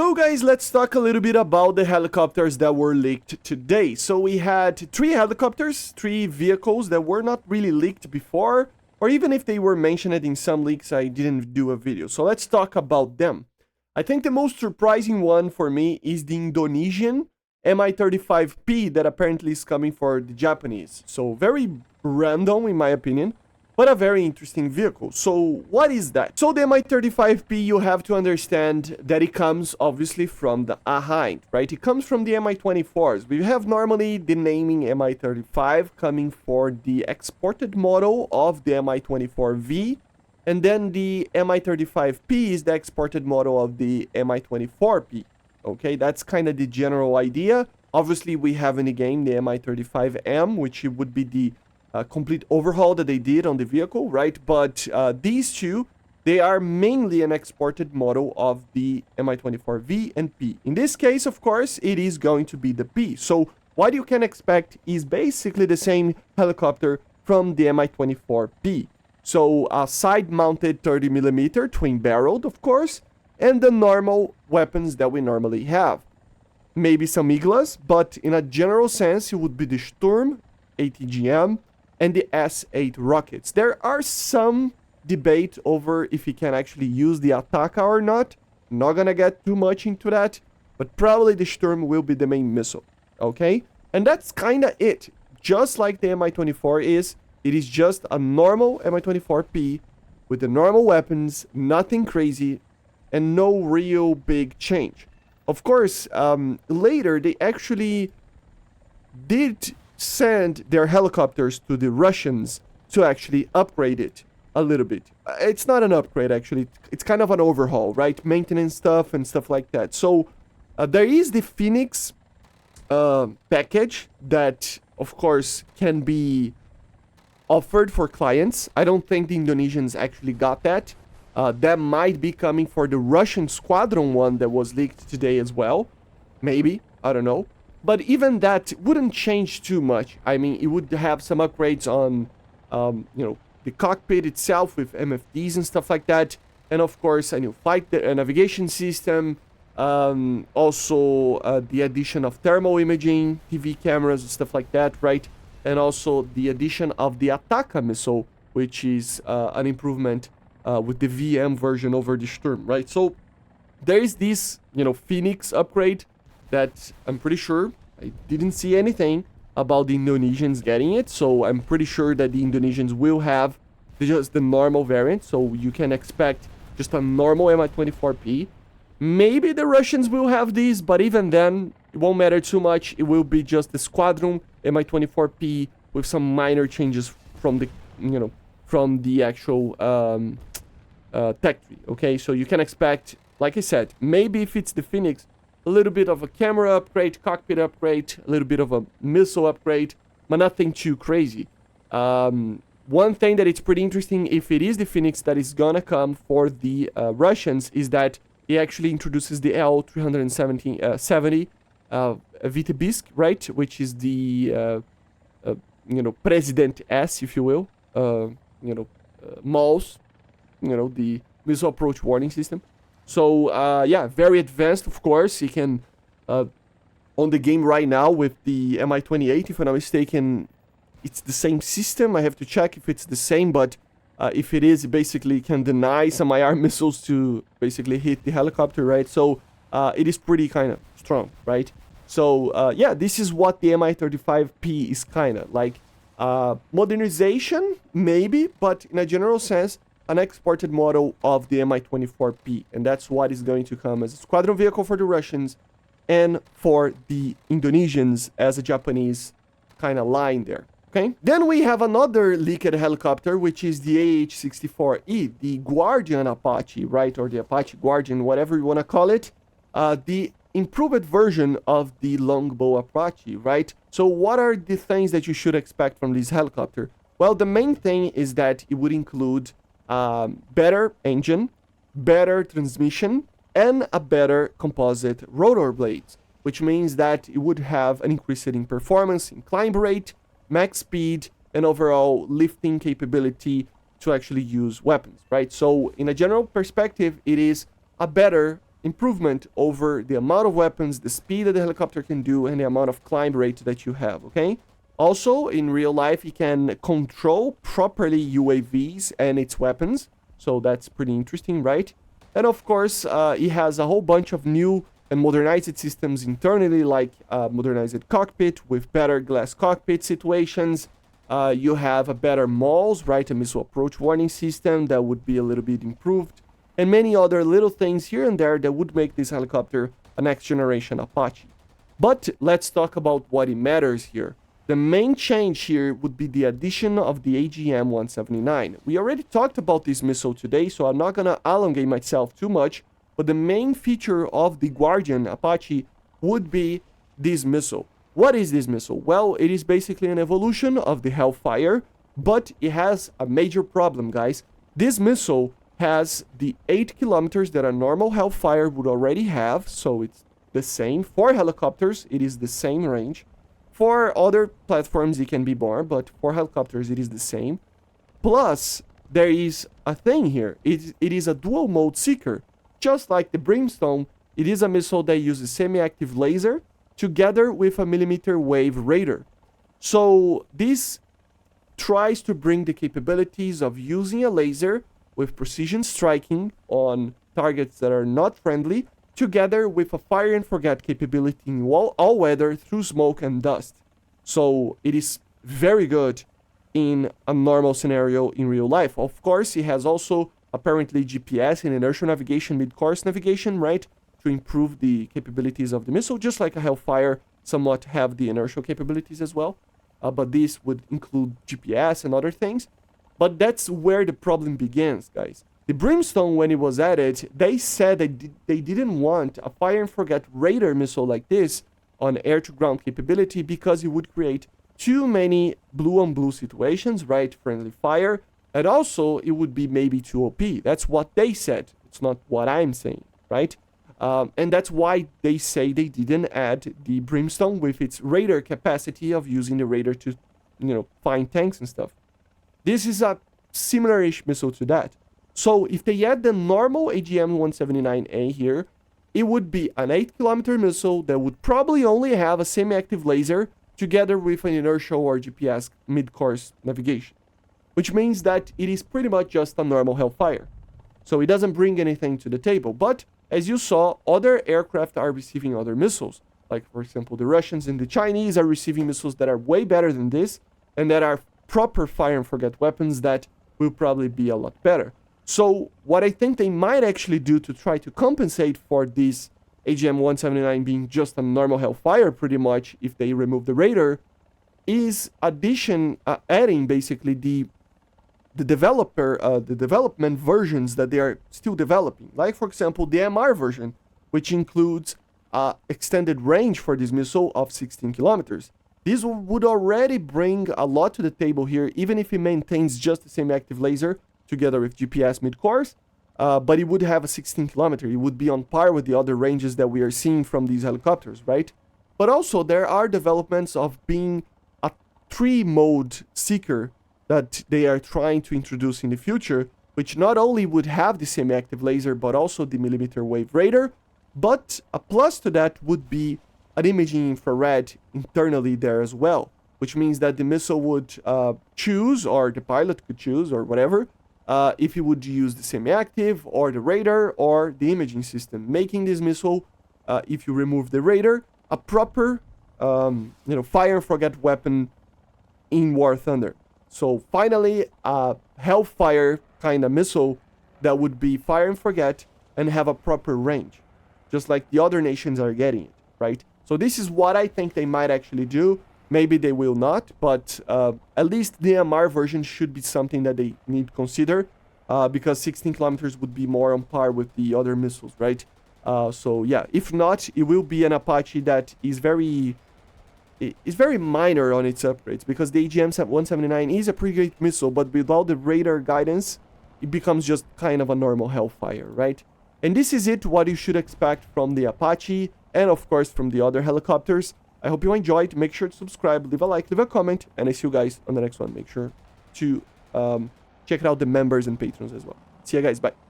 So guys, let's talk a little bit about the helicopters that were leaked today. So we had 3 helicopters, 3 vehicles that were not really leaked before, or even if they were mentioned in some leaks, I didn't do a video. So let's talk about them. I think the most surprising one for me is the Indonesian MI35P that apparently is coming for the Japanese. So very random in my opinion, but a very interesting vehicle. So what is that? So the Mi-35P, you have to understand that it comes obviously from the AH, right? It comes from the Mi-24s. We have normally the naming Mi-35 coming for the exported model of the Mi-24V, and then the Mi-35P is the exported model of the Mi-24P. Okay, that's kind of the general idea. Obviously, we have in the game the Mi-35M, which would be the complete overhaul that they did on the vehicle, right? But these two, they are mainly an exported model of the Mi-24V and P. In this case, of course, it is going to be the P. So what you can expect is basically the same helicopter from the Mi-24P. So a side-mounted 30mm, twin-barreled, of course, and the normal weapons that we normally have. Maybe some Iglas, but in a general sense, it would be the Sturm, ATGM, and the S8 rockets. There are some debate over if he can actually use the Attacker or not. I'm not gonna get too much into that, but probably the Sturm will be the main missile, okay? And that's kinda it. Just like the Mi-24 is, it is just a normal Mi-24P with the normal weapons, nothing crazy, and no real big change. Of course, later they actually did send their helicopters to the Russians to actually upgrade it a little bit. It's not an upgrade, actually. It's kind of an overhaul, right? Maintenance stuff and stuff like that. So there is the Phoenix package that, of course, can be offered for clients. I don't think the Indonesians actually got that. That might be coming for the Russian squadron one that was leaked today as well. Maybe. I don't know. But even that wouldn't change too much. I mean, it would have some upgrades on, the cockpit itself with MFDs and stuff like that. And of course, a new flight navigation system. Also, the addition of thermal imaging, TV cameras and stuff like that, right? And also the addition of the Attacker missile, which is an improvement with the VM version over the Sturm, right? So there is this, Phoenix upgrade that I'm pretty sure I didn't see anything about the Indonesians getting it. So I'm pretty sure that the Indonesians will have just the normal variant. So you can expect just a normal Mi-24P. Maybe the Russians will have these, but even then, it won't matter too much. It will be just the squadron Mi-24P with some minor changes from the, from the actual tech tree, okay? So you can expect, like I said, maybe if it's the Phoenix, a little bit of a camera upgrade, cockpit upgrade, a little bit of a missile upgrade, but nothing too crazy. One thing that it's pretty interesting, if it is the Phoenix that is gonna come for the Russians, is that it actually introduces the L-370 VTBisk, right? Which is the, President S, if you will, MALS, the missile approach warning system. So, yeah, very advanced, of course. You can, on the game right now with the Mi-28, if I'm not mistaken, it's the same system. I have to check if it's the same, but if it is, it basically can deny some IR missiles to basically hit the helicopter, right? So, it is pretty kind of strong, right? So, yeah, this is what the Mi-35P is kind of like. Modernization, maybe, but in a general sense, an exported model of the Mi-24P, and that's what is going to come as a squadron vehicle for the Russians and for the Indonesians as a Japanese kind of line there, okay? Then we have another leaked helicopter, which is the AH-64E, the Guardian Apache, right? Or the Apache Guardian, whatever you want to call it. The improved version of the Longbow Apache, right? So what are the things that you should expect from this helicopter? Well, the main thing is that it would include better engine, better transmission, and a better composite rotor blades, which means that it would have an increase in performance, in climb rate, max speed, and overall lifting capability to actually use weapons, right? So in a general perspective, it is a better improvement over the amount of weapons, the speed that the helicopter can do, and the amount of climb rate that you have, okay? Also, in real life, it can control properly UAVs and its weapons, so that's pretty interesting, right? And of course, it has a whole bunch of new and modernized systems internally, like modernized cockpit with better glass cockpit situations. You have a better MAWS, right? A missile approach warning system that would be a little bit improved, and many other little things here and there that would make this helicopter a next generation Apache. But let's talk about what it matters here. The main change here would be the addition of the AGM-179. We already talked about this missile today, so I'm not gonna elongate myself too much, but the main feature of the Guardian Apache would be this missile. What is this missile? Well, it is basically an evolution of the Hellfire, but it has a major problem, guys. This missile has the 8 kilometers that a normal Hellfire would already have, so it's the same. For helicopters, it is the same range. For other platforms, it can be more, but for helicopters, it is the same. Plus, there is a thing here. It is a dual mode seeker. Just like the Brimstone, it is a missile that uses semi-active laser together with a millimeter wave radar. So this tries to bring the capabilities of using a laser with precision striking on targets that are not friendly, together with a fire and forget capability in all weather through smoke and dust. So it is very good in a normal scenario in real life. Of course, it has also apparently GPS and inertial navigation, mid-course navigation, right? To improve the capabilities of the missile, just like a Hellfire somewhat have the inertial capabilities as well. But this would include GPS and other things. But that's where the problem begins, guys. The Brimstone, when it was added, they said they didn't want a fire and forget radar missile like this on air-to-ground capability because it would create too many blue-on-blue situations, right? Friendly fire. And also, it would be maybe too OP. That's what they said. It's not what I'm saying, right? And that's why they say they didn't add the Brimstone with its radar capacity of using the radar to, find tanks and stuff. This is a similar-ish missile to that. So if they add the normal AGM-179A here, it would be an 8-kilometer missile that would probably only have a semi-active laser together with an inertial or GPS mid-course navigation, which means that it is pretty much just a normal Hellfire. So it doesn't bring anything to the table. But as you saw, other aircraft are receiving other missiles. Like, for example, the Russians and the Chinese are receiving missiles that are way better than this, and that are proper fire and forget weapons that will probably be a lot better. So what I think they might actually do to try to compensate for this AGM-179 being just a normal Hellfire pretty much if they remove the radar is adding basically the development versions that they are still developing. Like, for example, the MR version, which includes extended range for this missile of 16 kilometers. This would already bring a lot to the table here, even if it maintains just the same active laser together with GPS mid-course, but it would have a 16 kilometer. It would be on par with the other ranges that we are seeing from these helicopters, right? But also, there are developments of being a 3-mode seeker that they are trying to introduce in the future, which not only would have the semi-active laser, but also the millimeter wave radar, but a plus to that would be an imaging infrared internally there as well, which means that the missile would choose, or the pilot could choose, or whatever, if he would use the semi-active, or the radar, or the imaging system, making this missile, if you remove the radar, a proper, fire and forget weapon in War Thunder. So finally, a Hellfire kind of missile that would be fire and forget and have a proper range, just like the other nations are getting it, right? So this is what I think they might actually do. Maybe they will not, but at least the MR version should be something that they need to consider, because 16 kilometers would be more on par with the other missiles, right? So yeah, if not, it will be an Apache that is very minor on its upgrades, because the AGM-179 is a pretty great missile, but without the radar guidance, it becomes just kind of a normal Hellfire, right? And this is what you should expect from the Apache, and of course from the other helicopters. I hope you enjoyed. Make sure to subscribe, leave a like, leave a comment, and I see you guys on the next one. Make sure to check out the members and patrons as well. See you guys, bye.